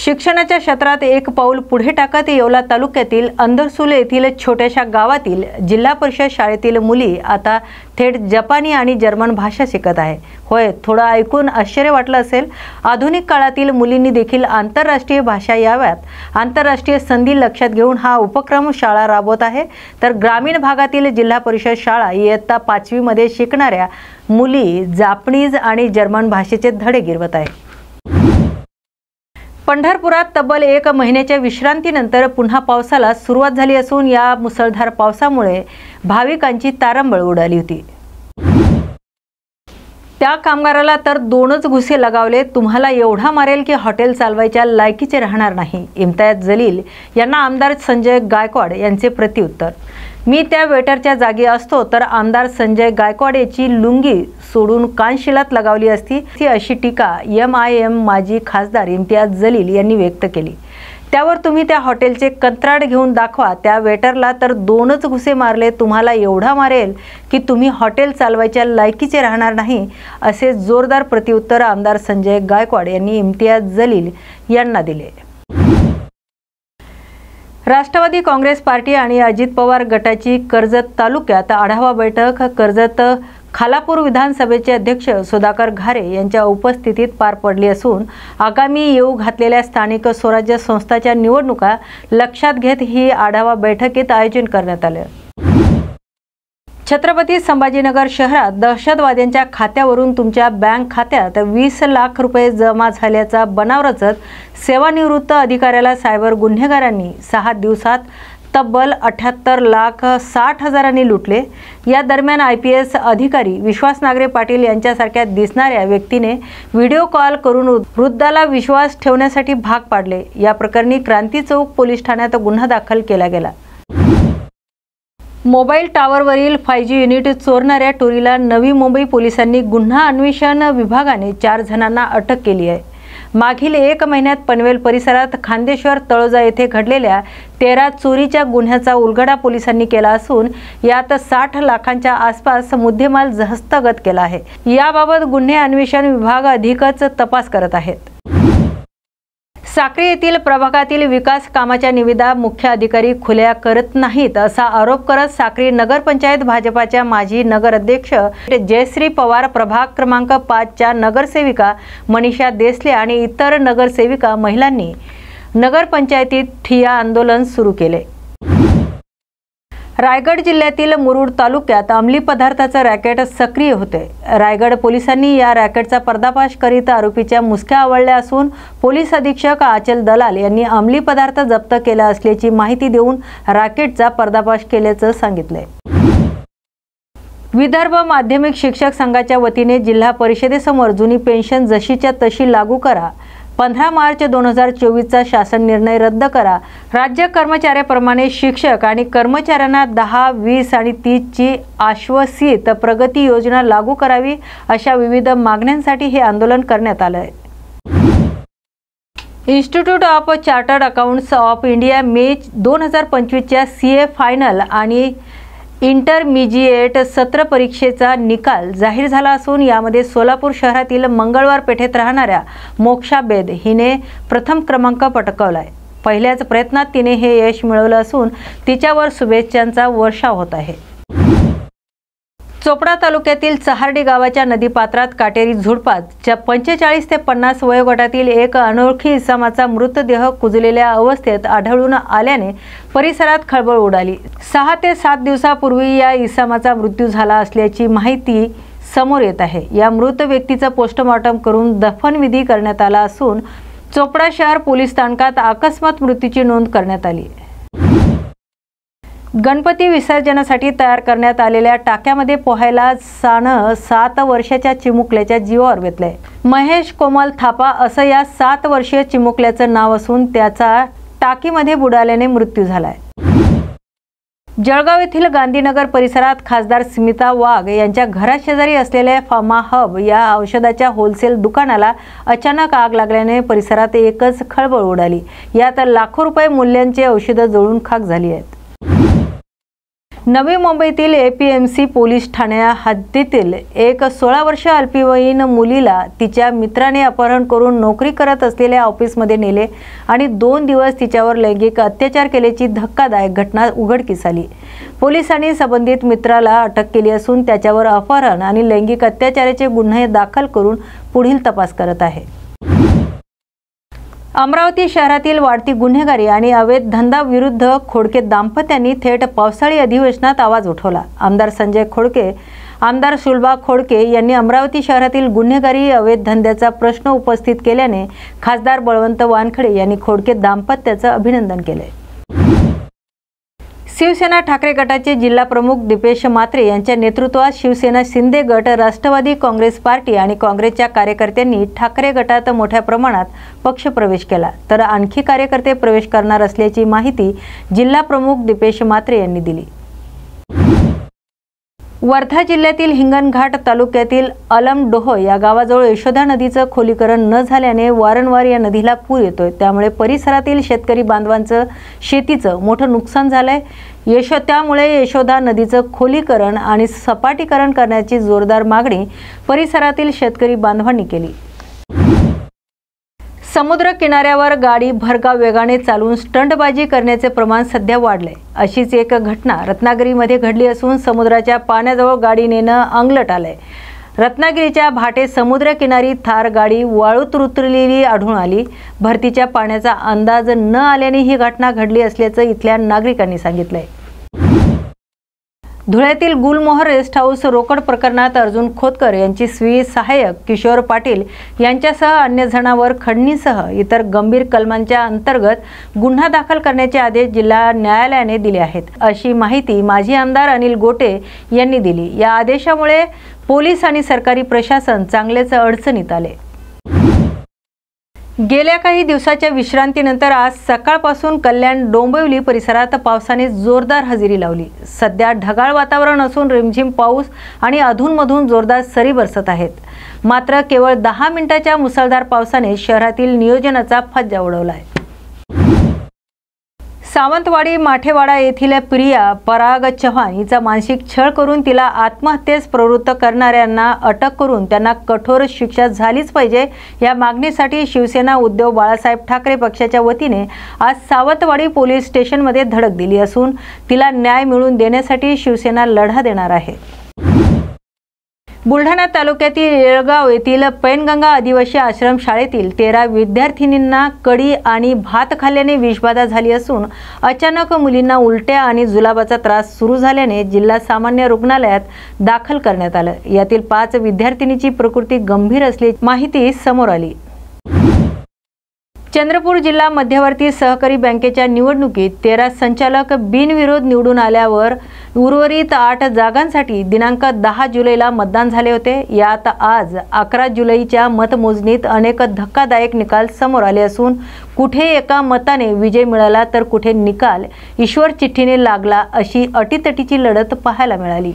शिक्षणाच्या क्षेत्रात एक पाऊल पुढे टाकत येवला तालुक्यातील अंदरसूल येथील छोट्याशा गावातील जिल्हा परिषद शाळेतील मुली आता थेट जपानी आणि जर्मन भाषा शिकत आहे। होय, थोडं ऐकून आश्चर्य वाटलं असेल। आधुनिक काळातील मुलींनी देखील आंतरराष्ट्रीय भाषा याव्यात, आंतरराष्ट्रीय संधी लक्षात घेऊन हा उपक्रम शाळा राबवत आहे। तर ग्रामीण भागातील जिल्हा परिषद शाळा इयत्ता 5वी मध्ये शिकणाऱ्या मुली जापनीज आणि जर्मन भाषेचे धडे गिरवत आहे। पंढरपुरात तब्बल 1 महिन्याच्या विश्रांतीनंतर पुन्हा पावसाला सुरुवात झाली असून या मुसळधार पावसामुळे भाविकांची तारंबळ उडाली होती। त्या कामगाराला तर 2च घुसे लगावले, तुम्हाला एवढा मारेल की हॉटेल चालवायच्या लायकीचे राहणार नाही। इम्तियाज जलील यांना आमदार संजय गायकवाड यांचे प्रत्युत्तर। मी त्या वेटरच्या जागी असतो तर आमदार संजय गायकवाड याची लुंगी सोडून कानशिलात लगावली असती, अशी टीका MIM माजी खासदार इम्तियाज जलील यांनी व्यक्त केली। त्यावर तुम्ही त्या हॉटेलचे कंत्राट घेऊन दाखवा, त्या वेटरला तर 2च घुसे मारले, तुम्हाला एवढा मारेल की तुम्ही हॉटेल चालवायच्या लायकीचे राहणार नाही, असे जोरदार प्रत्युत्तर आमदार संजय गायकवाड यांनी इम्तियाज जलील यांना दिले। राष्ट्रवादी काँग्रेस पार्टी आणि अजित पवार गटाची कर्जत तालुक्यात आढावा बैठक कर्जत खालापूर विधानसभेचे अध्यक्ष सुधाकर घारे यांच्या उपस्थितीत पार पडली असून आगामी येऊ घातलेल्या स्थानिक स्वराज्य संस्थांच्या निवडणुका लक्षात घेत ही आढावा बैठकीत आयोजन करण्यात आले। छत्रपती संभाजीनगर शहरात दहशतवाद्यांच्या खात्यावरून तुमच्या बँक खात्यात 20 लाख रुपये जमा झाल्याचा बनाव रचत सेवानिवृत्त अधिकाऱ्याला सायबर गुन्हेगारांनी 6 दिवसात तब्बल 78,60,000 लुटले। या दरम्यान IPS अधिकारी विश्वास नागरे पाटील यांच्यासारख्या दिसणाऱ्या व्यक्तीने व्हिडिओ कॉल करून वृद्धाला विश्वास ठेवण्यासाठी भाग पाडले। या प्रकरणी क्रांती चौक पोलीस ठाण्यात गुन्हा दाखल केला गेला। मोबाईल टावरवरील 5G युनिट चोरणाऱ्या टोळीला नवी मुंबई पोलिसांनी गुन्हा अन्वेषण विभागाने 4 जणांना अटक केली आहे। मागील 1 महिन्यात पनवेल परिसरात खांदेश्वर तळोजा येथे घडलेल्या 13 चोरीच्या गुन्ह्याचा उलगडा पोलिसांनी केला असून यात 60 लाखांच्या आसपास मुद्देमाल हस्तगत केला आहे। याबाबत गुन्हे अन्वेषण विभाग अधिकच तपास करत आहेत। साक्री येथील प्रभागातील विकास कामाच्या निविदा मुख्य अधिकारी खुल्या करत नाहीत असा आरोप करत साक्री नगरपंचायत भाजपाच्या माजी नगराध्यक्ष जयश्री पवार, प्रभाग क्रमांक 5च्या नगरसेविका मनीषा देसले आणि इतर नगरसेविका महिलांनी नगरपंचायतीत ठिय्या आंदोलन सुरू केले। रायगड जिल्ह्यातील मुरुड तालुक्यात अंमली पदार्थाचं रॅकेट सक्रिय होते। रायगड पोलिसांनी या रॅकेटचा पर्दाफाश करीत आरोपीच्या मुसक्या आवळल्या असून पोलीस अधीक्षक आचल दलाल यांनी अंमली पदार्थ जप्त केला असल्याची माहिती देऊन रॅकेटचा पर्दाफाश केल्याचं सांगितलंय। विदर्भ माध्यमिक शिक्षक संघाच्या वतीने जिल्हा परिषदेसमोर जुनी पेन्शन जशीच्या तशी लागू करा, 15 मार्च 2024चा शासन निर्णय रद्द करा, राज्य कर्मचाऱ्याप्रमाणे शिक्षक आणि कर्मचाऱ्यांना 10, 20 आणि 30ची आश्वासित प्रगती योजना लागू करावी, अशा विविध मागण्यांसाठी हे आंदोलन करण्यात आलं आहे। Institute of chartered accountants of India May 2025च्या CA फायनल आणि इंटरमिजिएट सत्र परीक्षेचा निकाल जाहीर झाला असून यामध्ये सोलापूर शहरातील मंगळवार पेठेत राहणाऱ्या मोक्षा बेद हिने प्रथम क्रमांक पटकावलाय। पहिल्याच प्रयत्नात तिने हे यश मिळवलं असून तिच्यावर शुभेच्छांचा वर्षाव होत आहे। चोपडा तालुक्यातील चहार्डी गावाच्या नदीपात्रात काटेरी झुडपात 45 ते 50 वयोगटातील एक अनोळखी इसमाचा मृतदेह कुजलेल्या अवस्थेत आढळून आल्याने परिसरात खळबळ उडाली। 6 ते 7 दिवसापूर्वी या इसमाचा मृत्यू झाला असल्याची माहिती समोर येत आहे। या मृत व्यक्तीचं पोस्टमॉर्टम करून दफनविधी करण्यात आला असून चोपडा शहर पोलीस स्थानकात अकस्मात मृत्यूची नोंद करण्यात आली। गणपती विसर्जनासाठी तयार करण्यात आलेल्या टाक्यामध्ये पोहायला 7 वर्षाच्या चिमुकल्याच्या जीवावर बेतले। महेश कोमल थापा असं या 7 वर्षीय चिमुकल्याचं नाव असून त्याचा टाकीमध्ये बुडाल्याने मृत्यू झालाय। जळगाव येथील गांधीनगर परिसरात खासदार स्मिता वाघ यांच्या घराशेजारी असलेल्या फार्मा हब या औषधाच्या होलसेल दुकानाला अचानक आग लागल्याने परिसरात एकच खळबळ उडाली। यात लाखो रुपये मूल्याचे औषधं जळून खाक झाली आहेत। नवी मुंबईतील APMC पोलीस ठाण्या हद्दीतील एक 16 वर्षीय अल्पवयीन मुलीला तिच्या मित्राने अपहरण करून नोकरी करत असलेल्या ऑफिसमध्ये नेले आणि 2 दिवस तिच्यावर लैंगिक अत्याचार केल्याची धक्कादायक घटना उघडकीस आली। पोलिसांनी संबंधित मित्राला अटक केली असून त्याच्यावर अपहरण आणि लैंगिक अत्याचाराचे गुन्हे दाखल करून पुढील तपास करत आहे। अमरावती शहरातील वाढती गुन्हेगारी आणि अवैध धंदा विरुद्ध खोडके दाम्पत्यांनी थेट पावसाळी अधिवेशनात आवाज उठवला। आमदार संजय खोडके, आमदार सुलभा खोडके यांनी अमरावती शहरातील गुन्हेगारी अवैध धंद्याचा प्रश्न उपस्थित केल्याने खासदार बळवंत वानखडे यांनी खोडके दाम्पत्याचं अभिनंदन केले। शिवसेना ठाकरे गटाचे जिल्हा प्रमुख दीपेश म्हात्रे यांच्या नेतृत्वात शिवसेना शिंदे गट, राष्ट्रवादी काँग्रेस पार्टी आणि काँग्रेसच्या कार्यकर्त्यांनी ठाकरे गटात मोठ्या प्रमाणात पक्षप्रवेश केला, तर आणखी कार्यकर्ते प्रवेश करणार असल्याची माहिती जिल्हा प्रमुख दीपेश म्हात्रे यांनी दिली। वर्धा जिल्ह्यातील हिंगणघाट तालुक्यातील अलमडोह या गावाजवळ यशोदा नदीचं खोलीकरण न झाल्याने वारंवार या नदीला पूर येतोय। त्यामुळे परिसरातील शेतकरी बांधवांचं शेतीचं मोठं नुकसान झालंय। त्यामुळे यशोदा नदीचं खोलीकरण आणि सपाटीकरण करण्याची जोरदार मागणी परिसरातील शेतकरी बांधवांनी केली। समुद्र किनाऱ्यावर गाडी भरधाव वेगाने चालवून स्टंटबाजी करण्याचे प्रमाण सध्या वाढले। अशीच एक घटना रत्नागिरीमध्ये घडली असून समुद्राच्या पाण्याजवळ गाडी नेणं अंगलट आलंय। रत्नागिरीच्या भाटे समुद्र किनारी थार गाडी वाळूत उतरलेली आढळून आली। भरतीच्या पाण्याचा अंदाज न आल्याने ही घटना घडली असल्याचं इथल्या नागरिकांनी सांगितलंय। धुळ्यातील गुलमोहर रेस्ट हाऊस रोकड प्रकरणात अर्जुन खोतकर यांची स्वी सहाय्यक किशोर पाटील यांच्यासह अन्य जणांवर खंडणीसह इतर गंभीर कलमांच्या अंतर्गत गुन्हा दाखल करण्याचे आदेश जिल्हा न्यायालयाने दिले आहेत, अशी माहिती माजी आमदार अनिल गोटे यांनी दिली। या आदेशामुळे पोलीस आणि सरकारी प्रशासन चांगलेच अडचणीत आले। गेल्या काही दिवसाच्या विश्रांतीनंतर आज सकाळपासून कल्याण डोंबिवली परिसरात पावसाने जोरदार हजेरी लावली। सध्या ढगाळ वातावरण असून रिमझिम पाऊस आणि अधूनमधून जोरदार सरी बरसत आहेत। मात्र केवळ 10 मिनिटाच्या मुसळधार पावसाने शहरातील नियोजनाचा फज्जा उडवलाय। सावंतवाडी माठेवाडा येथील प्रिया पराग चव्हाण हिचा मानसिक छळ करून तिला आत्महत्येस प्रवृत्त करणाऱ्यांना अटक करून त्यांना कठोर शिक्षा झालीच पाहिजे या मागणीसाठी शिवसेना उद्धव बाळासाहेब ठाकरे पक्षाच्या वतीने आज सावंतवाडी पोलीस स्टेशनमध्ये धडक दिली असून तिला न्याय मिळवून देण्यासाठी शिवसेना लढा देणार आहे। बुलढाणा तालुक्यातील येळगाव येथील पैनगंगा आदिवासी आश्रम शाळेतील 13 विद्यार्थिनींना कढी आणि भात खाल्ल्याने विषबाधा झाली असून अचानक मुलींना उलट्या आणि जुलाबाचा त्रास सुरू झाल्याने जिल्हा सामान्य रुग्णालयात दाखल करण्यात आलं। यातील 5 विद्यार्थिनीची प्रकृती गंभीर असल्याची माहिती समोर आली। चंद्रपूर जिल्हा मध्यवर्ती सहकारी बँकेच्या निवडणुकीत 13 संचालक बिनविरोध निवडून आल्यावर उर्वरित 8 जागांसाठी दिनांक 10 जुलैला मतदान झाले होते। यात आज 11 जुलैच्या मतमोजणीत अनेक धक्कादायक निकाल समोर आले असून कुठे एका मताने विजय मिळाला तर कुठे निकाल ईश्वर चिठ्ठीने लागला अशी अटीतटीची लढत पाहायला मिळाली।